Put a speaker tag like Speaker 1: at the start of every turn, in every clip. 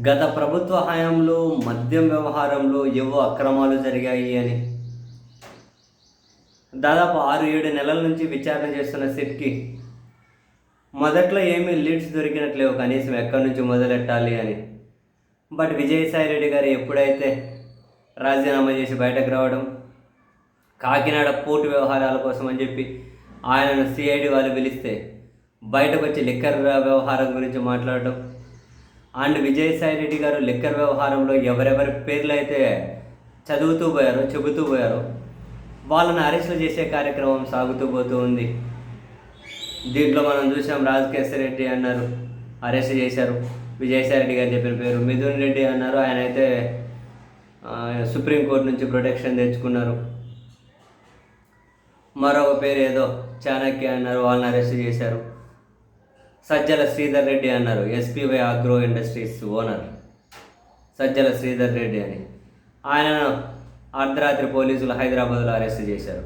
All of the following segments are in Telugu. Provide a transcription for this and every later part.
Speaker 1: గత ప్రభుత్వ హయాంలో మద్యం వ్యవహారంలో ఏవో అక్రమాలు జరిగాయి అని దాదాపు 6-7 నెలల నుంచి విచారణ చేస్తున్న సిట్కి మొదట్లో ఏమీ లీడ్స్ దొరికినట్లేవు, కనీసం ఎక్కడి నుంచి మొదలెట్టాలి అని. బట్ విజయసాయి రెడ్డి గారు ఎప్పుడైతే రాజీనామా చేసి బయటకు రావడం, కాకినాడ పోర్టు వ్యవహారాల కోసం అని చెప్పి ఆయనను సిఐడి వాళ్ళు పిలిస్తే బయటకు వచ్చి లిక్కర్ వ్యవహారం గురించి మాట్లాడడం, అండ్ విజయసాయి రెడ్డి గారు లిక్కర్ వ్యవహారంలో ఎవరెవరి పేర్లు అయితే చెబుతూ పోయారో వాళ్ళని అరెస్టులు చేసే కార్యక్రమం సాగుతూ పోతూ ఉంది. దీంట్లో మనం చూసాం, రాజకేశ్వర రెడ్డి అన్నారు, అరెస్ట్ చేశారు. విజయసాయి రెడ్డి గారు చెప్పిన పేరు మిథున్ రెడ్డి అన్నారు, ఆయన అయితే సుప్రీంకోర్టు నుంచి ప్రొటెక్షన్ తెచ్చుకున్నారు. మరొక పేరు ఏదో చాణక్య అన్నారు, వాళ్ళని అరెస్ట్ చేశారు. సజ్జల శ్రీధర్ రెడ్డి అన్నారు, SPY agro industries owner Sajjala Sridhar Reddy అని, ఆయనను అర్ధరాత్రి పోలీసులు హైదరాబాద్లో అరెస్ట్ చేశారు.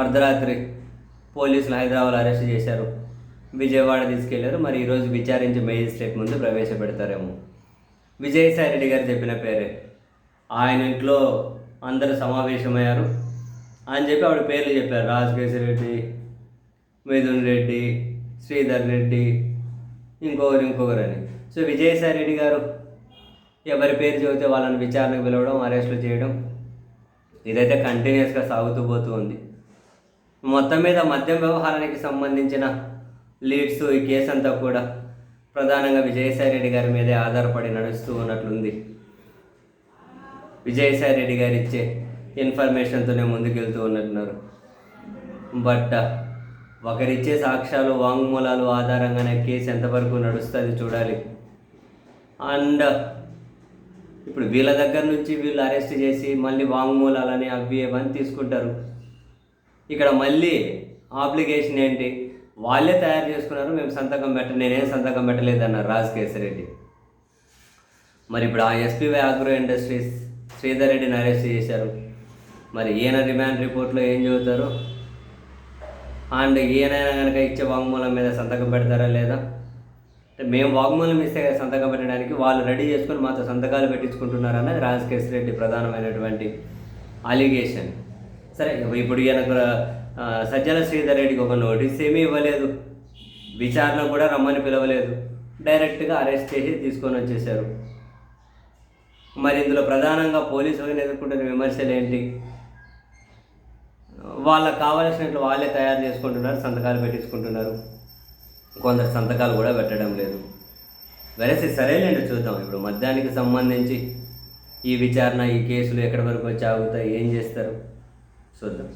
Speaker 1: అర్ధరాత్రి పోలీసులు హైదరాబాద్లో అరెస్ట్ చేశారు, విజయవాడ తీసుకెళ్లారు. మరి ఈరోజు విచారించి మేజిస్ట్రేట్ ముందు ప్రవేశపెడతారేమో. విజయసాయి రెడ్డి గారు చెప్పిన పేరే, ఆయన ఇంట్లో అందరూ సమావేశమయ్యారు అని చెప్పి ఆవిడ పేర్లు చెప్పారు, రాజకేశ్వర రెడ్డి, మిథున్ రెడ్డి, శ్రీధర్ రెడ్డి, ఇంకొకరు అని. సో విజయసాయి రెడ్డి గారు ఎవరి పేరు చెబితే వాళ్ళని విచారణకు పిలవడం, అరెస్టులు చేయడం, ఇదైతే కంటిన్యూస్గా సాగుతూ పోతూ ఉంది. మొత్తం మీద మద్యం వ్యవహారానికి సంబంధించిన లీడ్స్, ఈ కేసు అంతా కూడా ప్రధానంగా విజయసాయి రెడ్డి గారి మీదే ఆధారపడి నడుస్తూ ఉన్నట్లుంది. విజయసాయి రెడ్డి గారు ఇచ్చే ఇన్ఫర్మేషన్తోనే ముందుకెళ్తూ ఉన్నట్టున్నారు. బట్ ఒకరిచ్చే సాక్ష్యాలు, వాంగ్మూలాలు ఆధారంగానే కేసు ఎంతవరకు నడుస్తుంది చూడాలి. అండ్ ఇప్పుడు వీళ్ళ దగ్గర నుంచి వీళ్ళు అరెస్ట్ చేసి మళ్ళీ వాంగ్మూలాలని అవి ఇవన్నీ తీసుకుంటారు. ఇక్కడ మళ్ళీ ఆబ్లిగేషన్ ఏంటి, వాళ్ళే తయారు చేసుకున్నారు, నేనేం సంతకం పెట్టలేదన్నారు రాజకేశ్వర రెడ్డి. మరి ఇప్పుడు ఆ ఎస్పీవై అగ్రో ఇండస్ట్రీస్ శ్రీధర్ రెడ్డిని అరెస్ట్ చేశారు. మరి ఈయన రిమాండ్ రిపోర్ట్లో ఏం చెబుతారు, అండ్ ఈయనైనా కనుక ఇచ్చే వాంగ్మూలం మీద సంతకం పెడతారా లేదా, అంటే మేము వాంగ్మూలం ఇస్తే సంతకం పెట్టడానికి వాళ్ళు రెడీ చేసుకొని మాతో సంతకాలు పెట్టించుకుంటున్నారు అన్నది రాజకేశ్వర రెడ్డి ప్రధానమైనటువంటి అలిగేషన్. సరే, ఇప్పుడు ఈయనకు సజ్జల శ్రీధర్ రెడ్డికి ఒక నోటీస్ ఏమీ ఇవ్వలేదు, విచారణ కూడా రమ్మని పిలవలేదు, డైరెక్ట్గా అరెస్ట్ చేసి తీసుకొని వచ్చేసారు. మరి ఇందులో ప్రధానంగా పోలీసులను ఎదుర్కొంటున్న విమర్శలు ఏంటి, వాళ్ళకు కావాల్సినట్లు వాళ్ళే తయారు చేసుకుంటున్నారు, సంతకాలు పెట్టించుకుంటున్నారు, కొందరు సంతకాలు కూడా పెట్టడం లేదు. వెరసి సరేలేండి, చూద్దాం. ఇప్పుడు మద్యానికి సంబంధించి ఈ విచారణ, ఈ కేసులు ఎక్కడి వరకు వచ్చి ఆగుతాయి, ఏం చేస్తారు చూద్దాం.